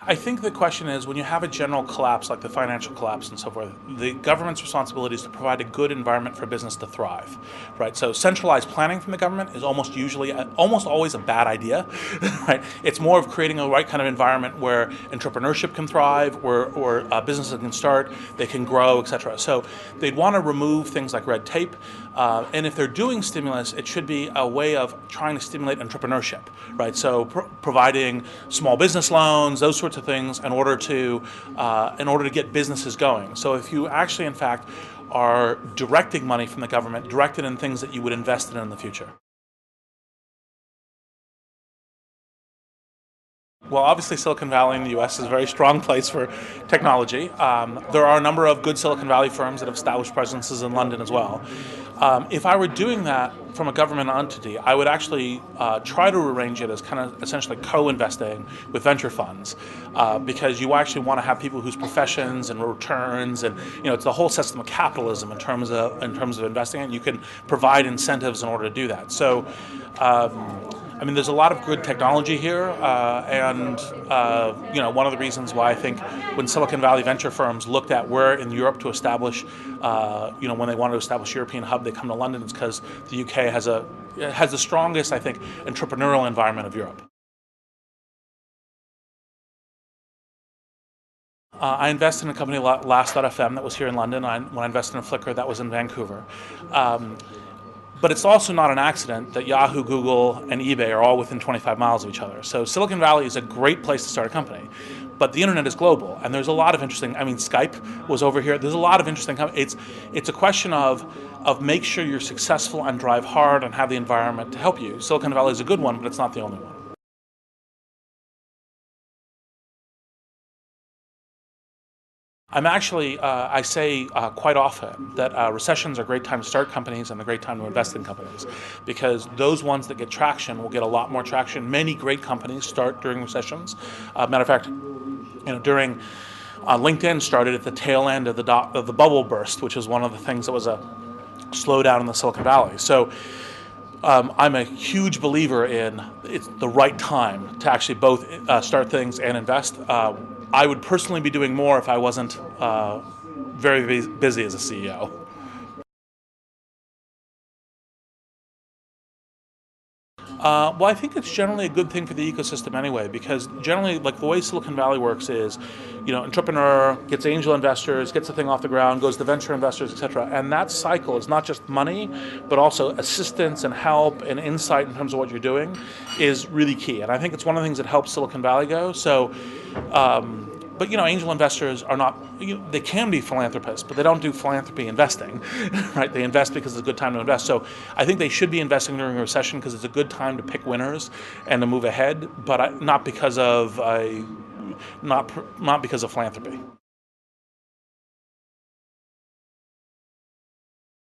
I think the question is, when you have a general collapse like the financial collapse and so forth, the government's responsibility is to provide a good environment for business to thrive, right? So centralized planning from the government is almost always a bad idea, right? It's more of creating a right kind of environment where entrepreneurship can thrive, where businesses can start, they can grow, etc. So they'd want to remove things like red tape, and if they're doing stimulus, it should be a way of trying to stimulate entrepreneurship, right? So providing small business loans, those sorts of things, in order to get businesses going. So if you actually, in fact, are directing money from the government, directed in things that you would invest in the future. Well, obviously, Silicon Valley in the U.S. is a very strong place for technology. There are a number of good Silicon Valley firms that have established presences in London as well. If I were doing that from a government entity, I would actually try to arrange it as kind of essentially co-investing with venture funds, because you actually want to have people whose professions and returns and it's the whole system of capitalism in terms of investing, and you can provide incentives in order to do that. So. There's a lot of good technology here, and one of the reasons why I think when Silicon Valley venture firms looked at where in Europe to establish, when they wanted to establish a European hub, they come to London. It's because the UK has the strongest, I think, entrepreneurial environment of Europe. I invested in a company, Last.fm, that was here in London. When I invested in Flickr, that was in Vancouver. But it's also not an accident that Yahoo, Google, and eBay are all within 25 miles of each other. So Silicon Valley is a great place to start a company. But the internet is global, and there's a lot of interesting, Skype was over here. There's a lot of interesting companies. It's a question of make sure you're successful and drive hard and have the environment to help you. Silicon Valley is a good one, but it's not the only one. I say quite often that recessions are a great time to start companies and a great time to invest in companies, because those ones that get traction will get a lot more traction. Many great companies start during recessions. Matter of fact, during LinkedIn started at the tail end of the bubble burst, which was one of the things that was a slowdown in the Silicon Valley. So I'm a huge believer in it's the right time to actually both start things and invest. I would personally be doing more if I wasn't very busy as a CEO. Well, I think it's generally a good thing for the ecosystem anyway, because generally, like the way Silicon Valley works is, entrepreneur gets angel investors, gets the thing off the ground, goes to venture investors, etc. And that cycle is not just money, but also assistance and help and insight in terms of what you're doing is really key. And I think it's one of the things that helps Silicon Valley go. So, but angel investors are not. They can be philanthropists, but they don't do philanthropy investing, right? They invest because it's a good time to invest. So I think they should be investing during a recession because it's a good time to pick winners and to move ahead, but not because of philanthropy.